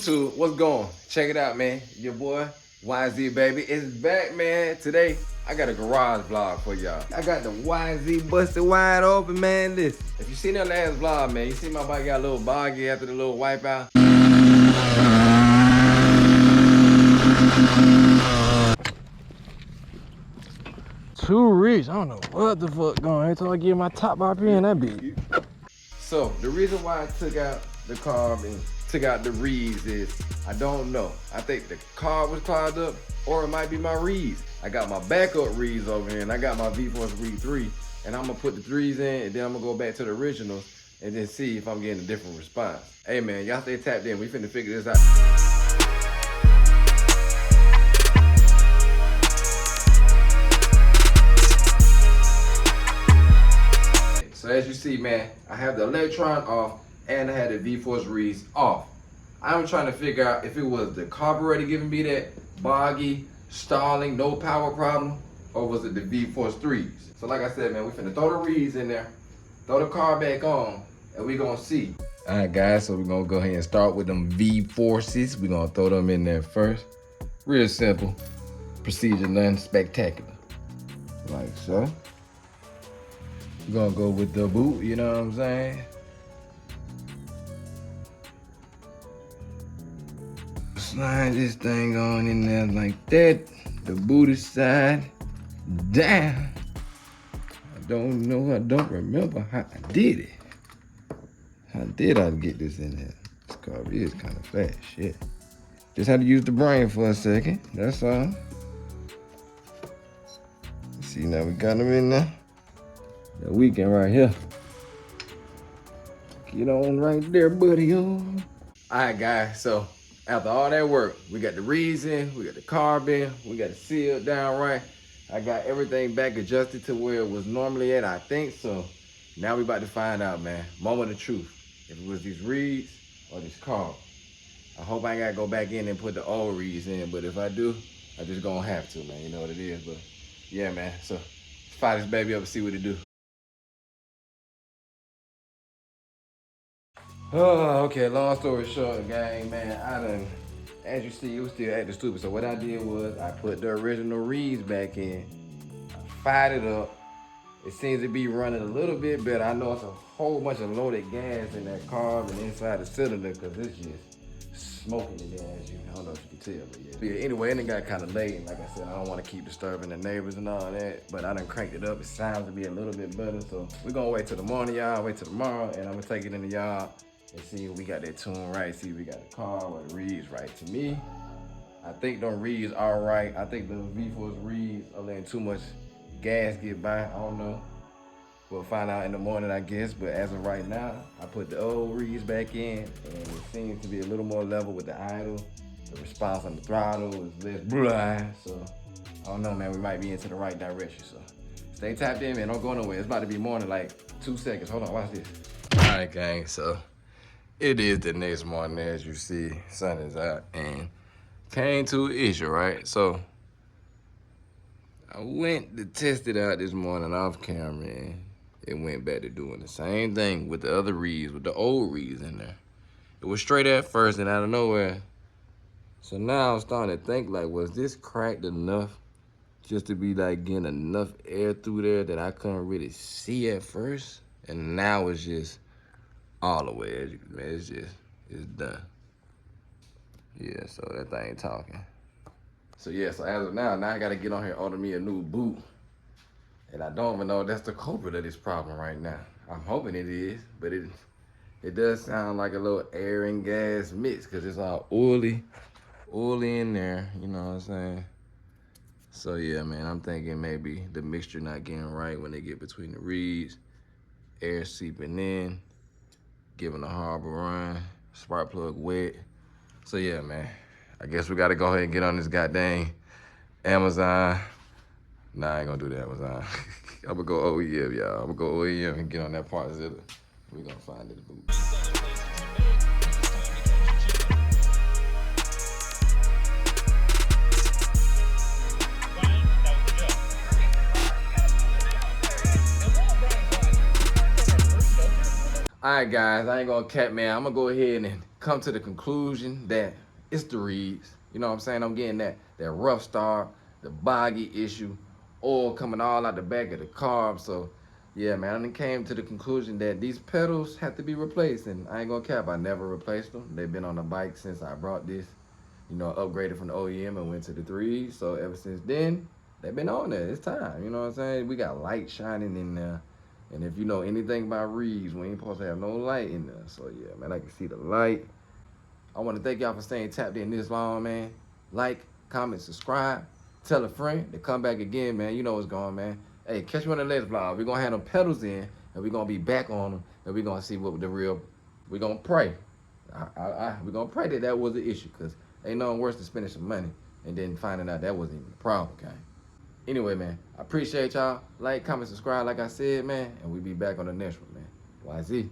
YouTube, what's going? Check it out, man. Your boy, YZ baby, is back, man. Today, I got a garage vlog for y'all. I got the YZ busted wide open, man. Listen, if you seen that last vlog, man, you see my bike got a little boggy after the little wipeout. Too rich, I don't know what the fuck going on until I get my top up in that bitch. So, the reason why I took out the carb and took out the Reeds is, I don't know. I think the carb was clogged up, or it might be my Reeds. I got my backup Reeds over here, and I got my V-Force Reed 3, and I'm gonna put the 3s in, and then I'm gonna go back to the originals, and then see if I'm getting a different response. Hey man, y'all stay tapped in. We finna figure this out. So as you see, man, I have the Electron off and I had the V-Force Reeds off. I'm trying to figure out if it was the carburetor giving me that boggy, stalling, no power problem, or was it the V-Force 3s? So like I said, man, we finna throw the Reeds in there, throw the car back on, and we gonna see. All right, guys, so we're gonna go ahead and start with them V-Forces. We're gonna throw them in there first. Real simple procedure, nothing spectacular. Like so. We're gonna go with the boot, you know what I'm saying? Slide this thing on in there like that. The booty side down. I don't know, I don't remember how I did it. How did I get this in there? This car is kind of fast, shit. Just had to use the brain for a second, that's all. See, now we got them in there. The weekend right here. Get on right there, buddy. All right, guys, so after all that work, we got the Reeds in, we got the carb in, we got it sealed down right. I got everything back adjusted to where it was normally at, I think. So now we about to find out, man. Moment of truth. If it was these Reeds or this carb. I hope I ain't gotta go back in and put the old Reeds in, but if I do, I just gonna have to, man. You know what it is, but yeah, man. So let's fire this baby up and see what it do. Oh, okay, long story short, gang, man, as you see, it was still acting stupid. So what I did was I put the original Reeds back in, I fired it up. It seems to be running a little bit better. I know it's a whole bunch of loaded gas in that carb and inside the cylinder because it's just smoking it down, as you, I don't know if you can tell, but yeah. Anyway, and it got kind of late, and like I said, I don't want to keep disturbing the neighbors and all that, but I done cranked it up. It sounds to be a little bit better, so we're gonna wait till the morning, y'all, wait till tomorrow, and I'm gonna take it in the yard and see if we got that tune right, see if we got the car or the Reeds right. To me, I think them Reeds are right. I think the V-Force Reeds are letting too much gas get by. I don't know. We'll find out in the morning, I guess, but as of right now, I put the old Reeds back in, and it seems to be a little more level with the idle. The response on the throttle is less blah. So, I don't know, man, we might be into the right direction, so. Stay tapped in, man, don't go nowhere. It's about to be morning, like 2 seconds. Hold on, watch this. All right, gang, so. It is the next morning, as you see, sun is out, and came to an issue, right? So, I went to test it out this morning off camera, and it went back to doing the same thing with the other Reeds, with the old Reeds in there. It was straight at first and out of nowhere. So now I'm starting to think, like, was this cracked enough just to be, like, getting enough air through there that I couldn't really see at first? And now it's just all the way, as you can, man, it's done. Yeah, so that thing talking. So yeah, so as of now I gotta get on here and order me a new boot. And I don't even know if that's the culprit of this problem right now. I'm hoping it is, but it does sound like a little air and gas mix because it's all oily in there, you know what I'm saying? So yeah, man, I'm thinking maybe the mixture not getting right when they get between the Reeds, air seeping in, giving a harbor run, spark plug wet. So yeah, man, I guess we gotta go ahead and get on this goddamn Amazon. Nah, I ain't gonna do that, Amazon. I'm gonna go OEM, y'all. I'm gonna go OEM and get on that Partzilla. We gonna find this boot. All right, guys, I ain't gonna cap, man. I'm gonna go ahead and come to the conclusion that it's the Reeds. You know what I'm saying? I'm getting that rough start, the boggy issue, oil coming all out the back of the carb. So, yeah, man, I done came to the conclusion that these pedals have to be replaced. And I ain't gonna cap, I never replaced them. They've been on the bike since I brought this, upgraded from the OEM and went to the 3s. So ever since then, they've been on there. It's time. You know what I'm saying? We got light shining in there. And if you know anything about Reeds, we ain't supposed to have no light in there. So yeah, man, I can see the light. I want to thank y'all for staying tapped in this long, man. Like, comment, subscribe. Tell a friend to come back again, man. You know what's going on, man. Hey, catch me on the next vlog. We're going to have them pedals in, and we're going to be back on them, and we're going to see what the real, we're going to pray. We're going to pray that was the issue, because ain't nothing worse than spending some money and then finding out that wasn't even the problem, okay? Anyway, man, I appreciate y'all. Like, comment, subscribe, like I said, man, and we'll be back on the next one, man. YZ.